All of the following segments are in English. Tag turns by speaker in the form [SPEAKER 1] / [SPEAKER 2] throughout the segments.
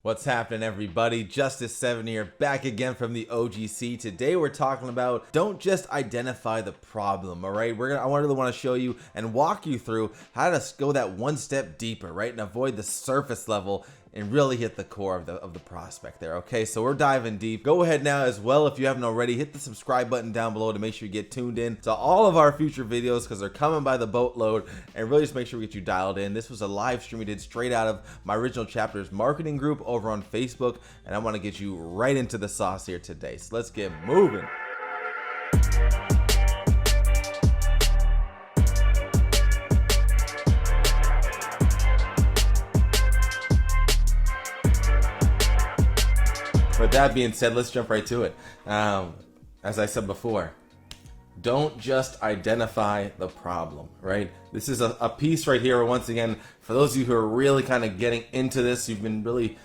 [SPEAKER 1] What's happening, everybody? Justice7 here, back again from the OGC. Today we're talking about don't just identify the problem, all right? I really want to show you and walk you through how to go that one step deeper, right? And avoid the surface level and really hit the core of the prospect there, okay? So we're diving deep. Go ahead now as well, if you haven't already, hit the subscribe button down below to make sure you get tuned in to all of our future videos because they're coming by the boatload, and really just make sure we get you dialed in. This was a live stream we did straight out of my original chapters marketing group over on Facebook, and I want to get you right into the sauce here today. So let's get moving. With that being said, let's jump right to it. As I said before, don't just identify the problem, right? This is a piece right here. Once again, for those of you who are really kind of getting into this, you've been really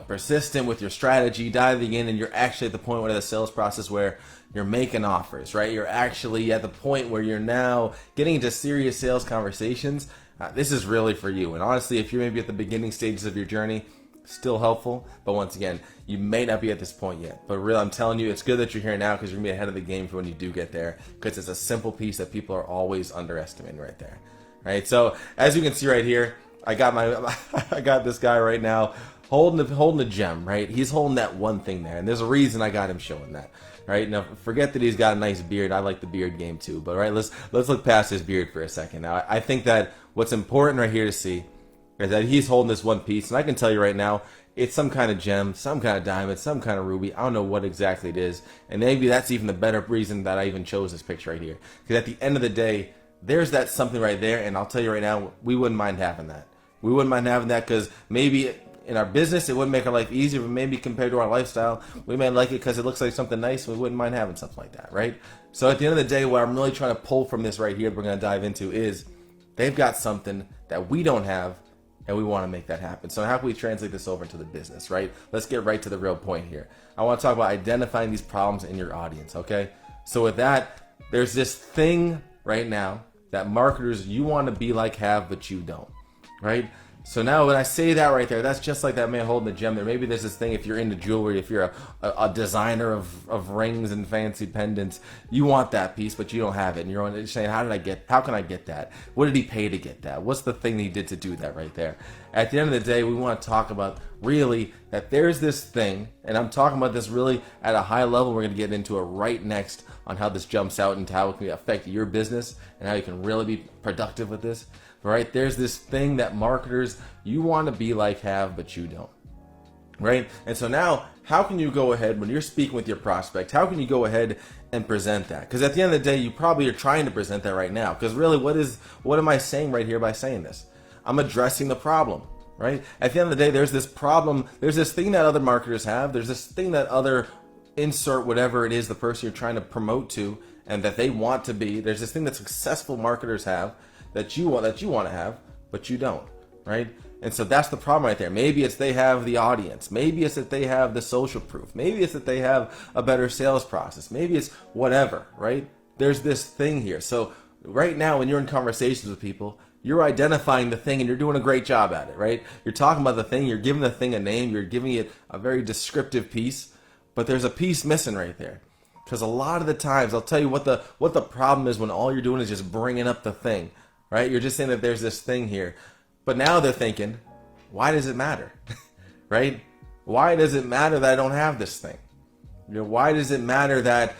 [SPEAKER 1] persistent with your strategy, diving in, and you're actually at the point where the sales process where you're making offers, right? You're actually at the point where you're now getting into serious sales conversations. This is really for you. And honestly, if you're maybe at the beginning stages of your journey, still helpful, but once again, you may not be at this point yet. But really, I'm telling you, it's good that you're here now because you're gonna be ahead of the game for when you do get there, because it's a simple piece that people are always underestimating right there. Right? So as you can see right here, I got this guy right now holding a gem, right? He's holding that one thing there, and there's a reason I got him showing that. Right? Now, forget that he's got a nice beard. I like the beard game too, but right, let's look past his beard for a second. Now, I think that what's important right here to see is that he's holding this one piece, and I can tell you right now, it's some kind of gem, some kind of diamond, some kind of ruby. I don't know what exactly it is, and maybe that's even the better reason that I even chose this picture right here. Because at the end of the day, there's that something right there, and I'll tell you right now, we wouldn't mind having that. We wouldn't mind having that because maybe in our business, it wouldn't make our life easier, but maybe compared to our lifestyle, we may like it because it looks like something nice, and we wouldn't mind having something like that, right? So at the end of the day, what I'm really trying to pull from this right here, we're going to dive into, is they've got something that we don't have, and we want to make that happen. So how can we translate this over into the business, right? Let's get right to the real point here. I want to talk about identifying these problems in your audience, okay? So with that, there's this thing right now that marketers you want to be like have, but you don't, right? So now when I say that right there, that's just like that man holding the gem there. Maybe there's this thing, if you're into jewelry, if you're a designer of rings and fancy pendants, you want that piece, but you don't have it. And you're saying, how can I get that? What did he pay to get that? What's the thing he did to do that right there? At the end of the day, we want to talk about really that there's this thing, and I'm talking about this really at a high level. We're going to get into it right next on how this jumps out and how it can affect your business and how you can really be productive with this. Right? There's this thing that marketers you want to be like have, but you don't. Right? And so now, how can you go ahead when you're speaking with your prospect? How can you go ahead and present that? Because at the end of the day, you probably are trying to present that right now. Because really, what am I saying right here by saying this? I'm addressing the problem. Right? At the end of the day, there's this problem. There's this thing that other marketers have. There's this thing that other insert whatever it is the person you're trying to promote to and that they want to be. There's this thing that successful marketers have that you want to have, but you don't, right? And so that's the problem right there. Maybe it's they have the audience. Maybe it's that they have the social proof. Maybe it's that they have a better sales process. Maybe it's whatever, right? There's this thing here. So right now when you're in conversations with people, you're identifying the thing and you're doing a great job at it, right? You're talking about the thing, you're giving the thing a name, you're giving it a very descriptive piece, but there's a piece missing right there. Because a lot of the times, I'll tell you what the problem is when all you're doing is just bringing up the thing. Right? You're just saying that there's this thing here. But now they're thinking, why does it matter? Right? Why does it matter that I don't have this thing? Why does it matter that,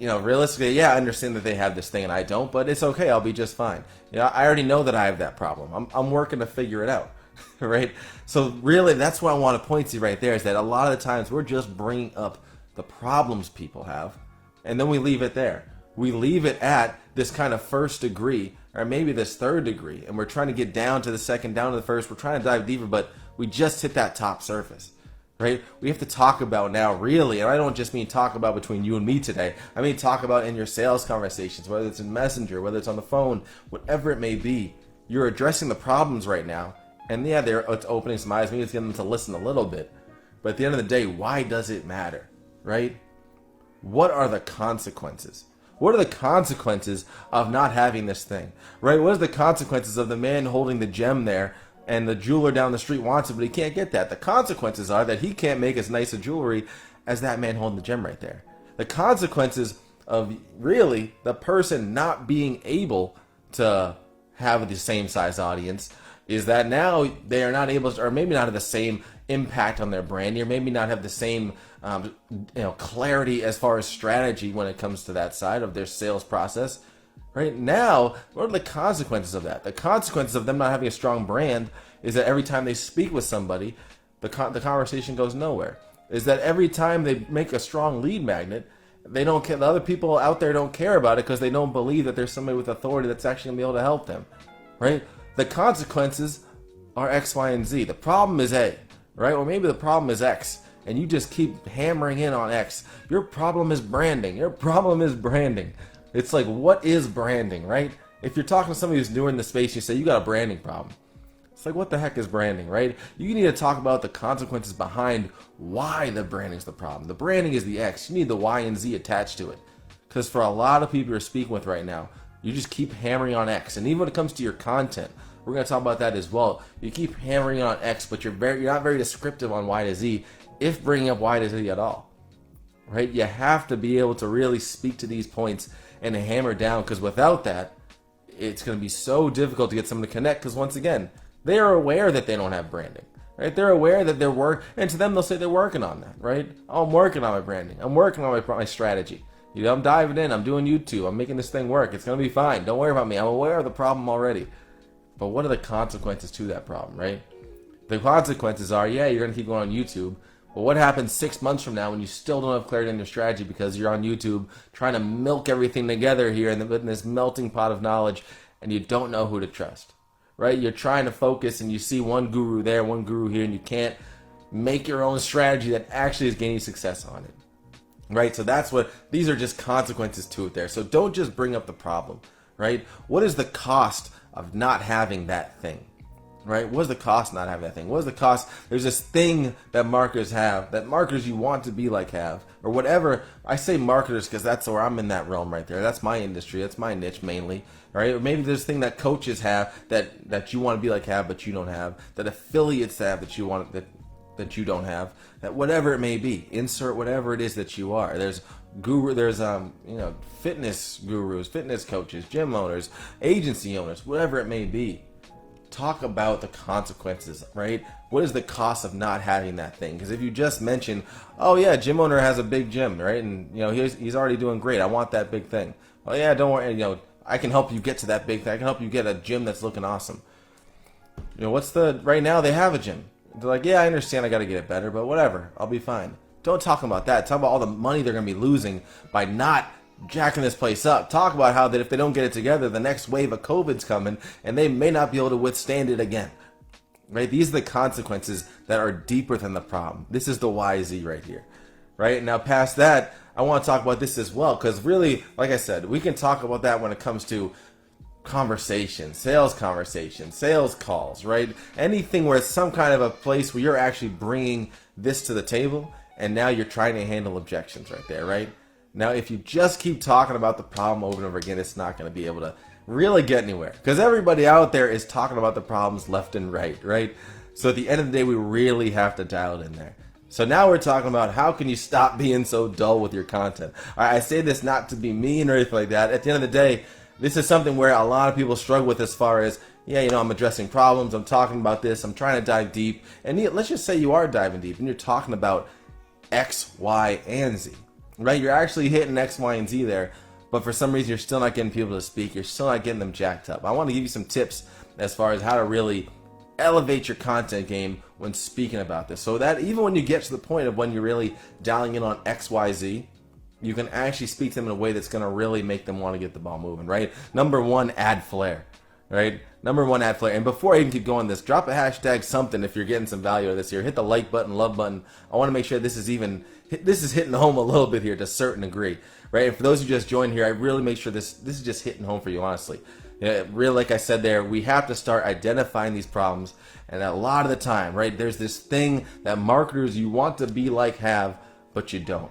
[SPEAKER 1] realistically, yeah, I understand that they have this thing and I don't, but it's okay. I'll be just fine. I already know that I have that problem. I'm working to figure it out. Right? So really, that's what I want to point to right there, is that a lot of the times we're just bringing up the problems people have, and then we leave it there. We leave it at this kind of first degree, or maybe this third degree, and we're trying to get down to the second, down to the first. We're trying to dive deeper, but we just hit that top surface, right? We have to talk about now, really, and I don't just mean talk about between you and me today. I mean talk about in your sales conversations, whether it's in Messenger, whether it's on the phone, whatever it may be. You're addressing the problems right now, and yeah, it's opening some eyes. Maybe it's getting them to listen a little bit, but at the end of the day, why does it matter, right? What are the consequences? What are the consequences of not having this thing, right? What are the consequences of the man holding the gem there and the jeweler down the street wants it, but he can't get that. The consequences are that he can't make as nice a jewelry as that man holding the gem right there. The consequences of really the person not being able to have the same size audience is that now they are not able to, or maybe not have the same impact on their brand, or maybe not have the same clarity as far as strategy when it comes to that side of their sales process. Right now, what are the consequences of that? The consequences of them not having a strong brand is that every time they speak with somebody, the conversation goes nowhere. Is that every time they make a strong lead magnet, they don't care. The other people out there don't care about it because they don't believe that there's somebody with authority that's actually gonna be able to help them, right? The consequences are X, Y, and Z. The problem is A, right? Or maybe the problem is X, and you just keep hammering in on X. Your problem is branding. Your problem is branding. It's like, what is branding, right? If you're talking to somebody who's new in the space, you say, you got a branding problem. It's like, what the heck is branding, right? You need to talk about the consequences behind why the branding is the problem. The branding is the X. You need the Y and Z attached to it. Because for a lot of people you're speaking with right now, you just keep hammering on X. And even when it comes to your content, we're going to talk about that as well. You keep hammering on X, but you're not very descriptive on Y to Z, if bringing up Y to Z at all, right? You have to be able to really speak to these points and hammer down, because without that, it's going to be so difficult to get someone to connect, because once again, they are aware that they don't have branding, right? They're aware that they're and to them they'll say they're working on that, right? Oh, I'm working on my branding. I'm working on my strategy. I'm diving in. I'm doing YouTube. I'm making this thing work. It's going to be fine. Don't worry about me. I'm aware of the problem already. But what are the consequences to that problem, right? The consequences are, yeah, you're going to keep going on YouTube. But what happens 6 months from now when you still don't have clarity on your strategy because you're on YouTube trying to milk everything together here in this melting pot of knowledge, and you don't know who to trust, right? You're trying to focus and you see one guru there, one guru here, and you can't make your own strategy that actually is gaining success on it, right? So these are just consequences to it there. So don't just bring up the problem, right? What is the cost of not having that thing? Right? What is the cost not having that thing? What is the cost? There's this thing that marketers have, that marketers you want to be like have, or whatever. I say marketers because that's where I'm in that realm right there. That's my industry. That's my niche mainly. Right? Or maybe there's a thing that coaches have that you want to be like have, but you don't have. That affiliates have that you want that you don't have. That whatever it may be, insert whatever it is that you are. There's fitness gurus, fitness coaches, gym owners, agency owners, whatever it may be. Talk about the consequences, right? What is the cost of not having that thing? Because if you just mention, oh yeah, gym owner has a big gym, right? And he's already doing great. I want that big thing. Oh yeah, don't worry. I can help you get to that big thing. I can help you get a gym that's looking awesome. Right now they have a gym. They're like, yeah, I understand. I got to get it better, but whatever. I'll be fine. Don't talk about that. Talk about all the money they're going to be losing by not jacking this place up. Talk about how that if they don't get it together, the next wave of COVID's coming and they may not be able to withstand it again. Right? These are the consequences that are deeper than the problem. This is the YZ right here. Right? Now past that, I want to talk about this as well, because really, like I said, we can talk about that when it comes to conversations, sales calls, right? Anything where it's some kind of a place where you're actually bringing this to the table and now you're trying to handle objections right there, right? Now, if you just keep talking about the problem over and over again, it's not going to be able to really get anywhere, because everybody out there is talking about the problems left and right, right? So at the end of the day, we really have to dial it in there. So now we're talking about how can you stop being so dull with your content. I say this not to be mean or anything like that. At the end of the day, this is something where a lot of people struggle with as far as, I'm addressing problems, I'm talking about this, I'm trying to dive deep. And let's just say you are diving deep and you're talking about X, Y, and Z. Right, you're actually hitting X, Y, and Z there, but for some reason you're still not getting people to speak. You're still not getting them jacked up. I want to give you some tips as far as how to really elevate your content game when speaking about this, so that even when you get to the point of when you're really dialing in on X, Y, Z, you can actually speak to them in a way that's going to really make them want to get the ball moving. Right? Number one, add flair. Right? Number one, add flair. And before I even keep going this, drop a hashtag something if you're getting some value out of this here. Hit the like button, love button. I want to make sure this is hitting home a little bit here to a certain degree, right? And for those who just joined here, I really make sure this is just hitting home for you, honestly. Really, like I said there, we have to start identifying these problems. And a lot of the time, right, there's this thing that marketers you want to be like have, but you don't,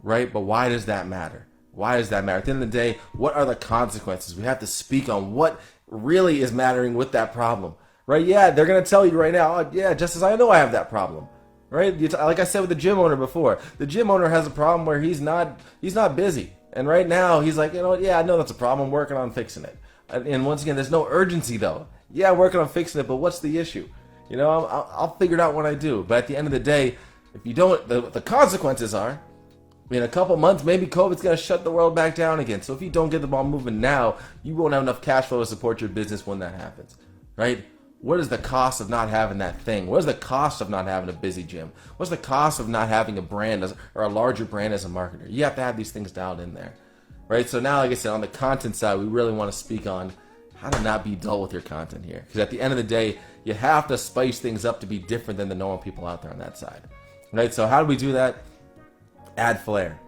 [SPEAKER 1] right? But why does that matter? Why does that matter? At the end of the day, what are the consequences? We have to speak on what really is mattering with that problem, right? Yeah, they're going to tell you right now, oh, yeah, just as I know I have that problem. Right? Like I said with the gym owner before, the gym owner has a problem where he's not busy. And right now he's like, yeah, I know that's a problem. I'm working on fixing it. And once again, there's no urgency though. Yeah, I'm working on fixing it, but what's the issue? I'll figure it out when I do. But at the end of the day, if you don't, the consequences are, in a couple months, maybe COVID's going to shut the world back down again. So if you don't get the ball moving now, you won't have enough cash flow to support your business when that happens, right? What is the cost of not having that thing? What is the cost of not having a busy gym? What's the cost of not having a brand or a larger brand as a marketer? You have to have these things dialed in there, right? So now, like I said, on the content side, we really want to speak on how to not be dull with your content here. Because at the end of the day, you have to spice things up to be different than the normal people out there on that side, right? So how do we do that? Add flair,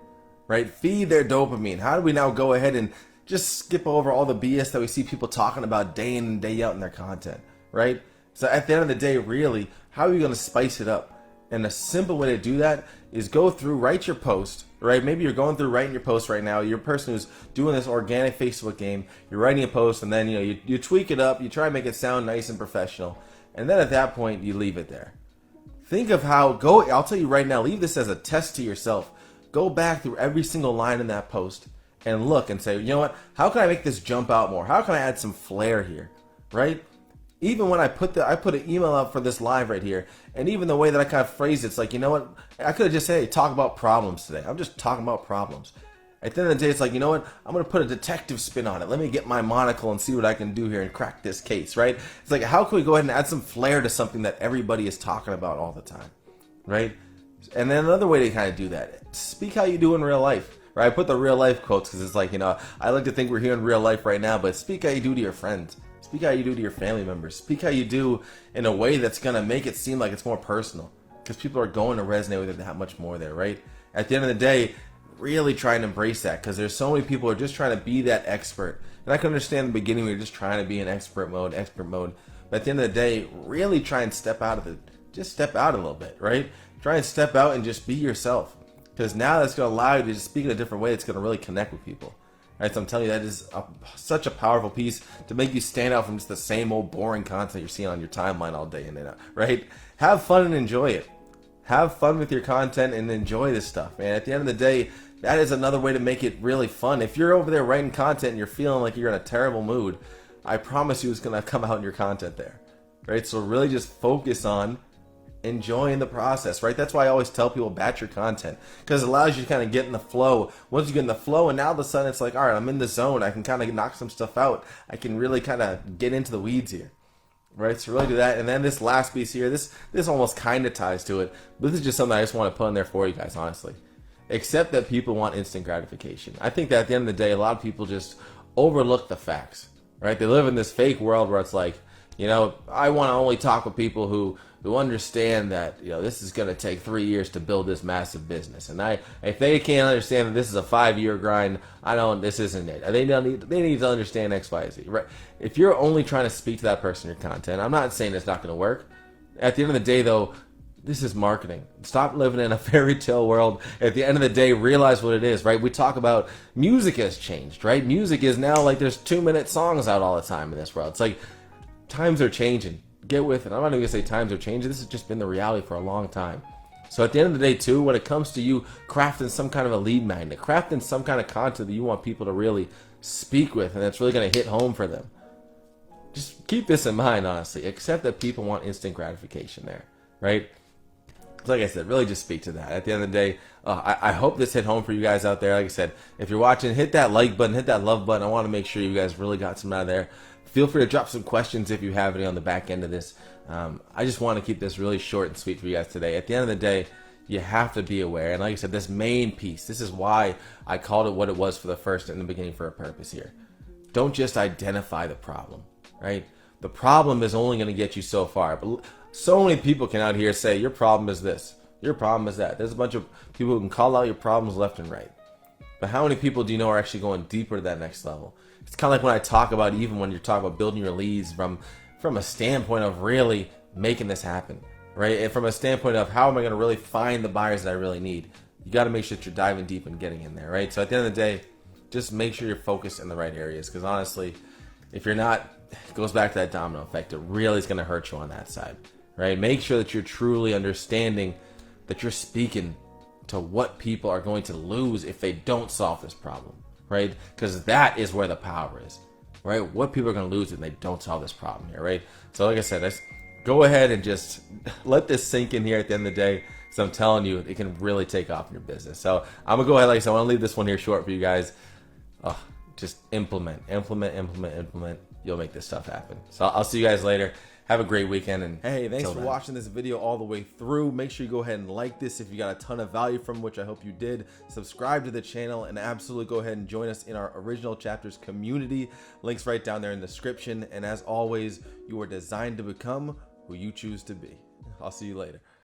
[SPEAKER 1] right? Feed their dopamine. How do we now go ahead and just skip over all the BS that we see people talking about day in and day out in their content? Right? So at the end of the day, really, how are you going to spice it up? And a simple way to do that is go through, write your post, right? Maybe you're going through writing your post right now. You're a person who's doing this organic Facebook game. You're writing a post and then, you tweak it up. You try to make it sound nice and professional. And then at that point, you leave it there. Think of I'll tell you right now, leave this as a test to yourself. Go back through every single line in that post and look and say, you know what? How can I make this jump out more? How can I add some flair here? Right? Even when I put an email out for this live right here, and even the way that I kind of phrased it, it's like, you know what? I could have just said, hey, talk about problems today. I'm just talking about problems. At the end of the day, it's like, you know what? I'm going to put a detective spin on it. Let me get my monocle and see what I can do here and crack this case, right? It's like, how can we go ahead and add some flair to something that everybody is talking about all the time, right? And then another way to kind of do that, speak how you do in real life, right? I put the real life quotes because it's like, I like to think we're here in real life right now, but speak how you do to your friends. Speak how you do to your family members. Speak how you do in a way that's going to make it seem like it's more personal. Because people are going to resonate with it that much more there, right? At the end of the day, really try and embrace that. Because there's so many people who are just trying to be that expert. And I can understand in the beginning when you're just trying to be in expert mode. But at the end of the day, really try and step out a little bit, right? Try and step out and just be yourself. Because now that's going to allow you to just speak in a different way. It's going to really connect with people. Right, so I'm telling you, that is such a powerful piece to make you stand out from just the same old boring content you're seeing on your timeline all day in and out, right? Have fun and enjoy it. Have fun with your content and enjoy this stuff, man. At the end of the day, that is another way to make it really fun. If you're over there writing content and you're feeling like you're in a terrible mood, I promise you it's going to come out in your content there, right? So really just focus on enjoying the process, right? That's why I always tell people batch your content, because it allows you to kind of get in the flow. Once you get in the flow, and now all of a sudden it's like, all right, I'm in the zone. I can kind of knock some stuff out. I can really kind of get into the weeds here, right? So really do that. And then this last piece here, this almost kind of ties to it, but this is just something I just want to put in there for you guys, honestly. Accept that people want instant gratification. I think that at the end of the day, a lot of people just overlook the facts, right? They live in this fake world where it's like, I want to only talk with people who understand that this is going to take 3 years to build this massive business, and if they can't understand that this is a 5-year grind, this isn't it. They need to understand X, Y, Z, right? If you're only trying to speak to that person in your content, I'm not saying it's not going to work. At the end of the day, though, this is marketing. Stop living in a fairy tale world. At the end of the day, realize what it is, right? We talk about music has changed, right? Music is now like there's 2-minute songs out all the time in this world. It's like times are changing. Get with it. I'm not even going to say times are changing. This has just been the reality for a long time. So at the end of the day, too, when it comes to you crafting some kind of a lead magnet, crafting some kind of content that you want people to really speak with and that's really going to hit home for them, just keep this in mind, honestly. Accept that people want instant gratification there, right? Like I said, really just speak to that. At the end of the day, I hope this hit home for you guys out there. Like I said, if you're watching, hit that like button, hit that love button. I want to make sure you guys really got some out of there. Feel free to drop some questions if you have any on the back end of this. I just want to keep this really short and sweet for you guys today. At the end of the day, you have to be aware. And like I said, this main piece, this is why I called it what it was for the first in the beginning for a purpose here. Don't just identify the problem, right? The problem is only going to get you so far. But so many people can out here say, your problem is this, your problem is that. There's a bunch of people who can call out your problems left and right. But how many people do you know are actually going deeper to that next level? It's kind of like when I talk about, even when you're talking about building your leads from a standpoint of really making this happen, right? And from a standpoint of how am I going to really find the buyers that I really need? You got to make sure that you're diving deep and getting in there, right? So at the end of the day, just make sure you're focused in the right areas, because honestly, if you're not, it goes back to that domino effect. It really is going to hurt you on that side, right? Make sure that you're truly understanding that you're speaking to what people are going to lose if they don't solve this problem, right? Because that is where the power is, right? What people are going to lose if they don't solve this problem here, right? So like I said, let's go ahead and just let this sink in here at the end of the day. So I'm telling you, it can really take off in your business. So I'm gonna go ahead, like I said, I want to leave this one here short for you guys. Just implement. You'll make this stuff happen. So I'll see you guys later. Have a great weekend. And hey, thanks for watching this video all the way through. Make sure you go ahead and like this if you got a ton of value from, which I hope you did. Subscribe to the channel and absolutely go ahead and join us in our Original Chapters community. Links right down there in the description. And as always, you are designed to become who you choose to be. I'll see you later.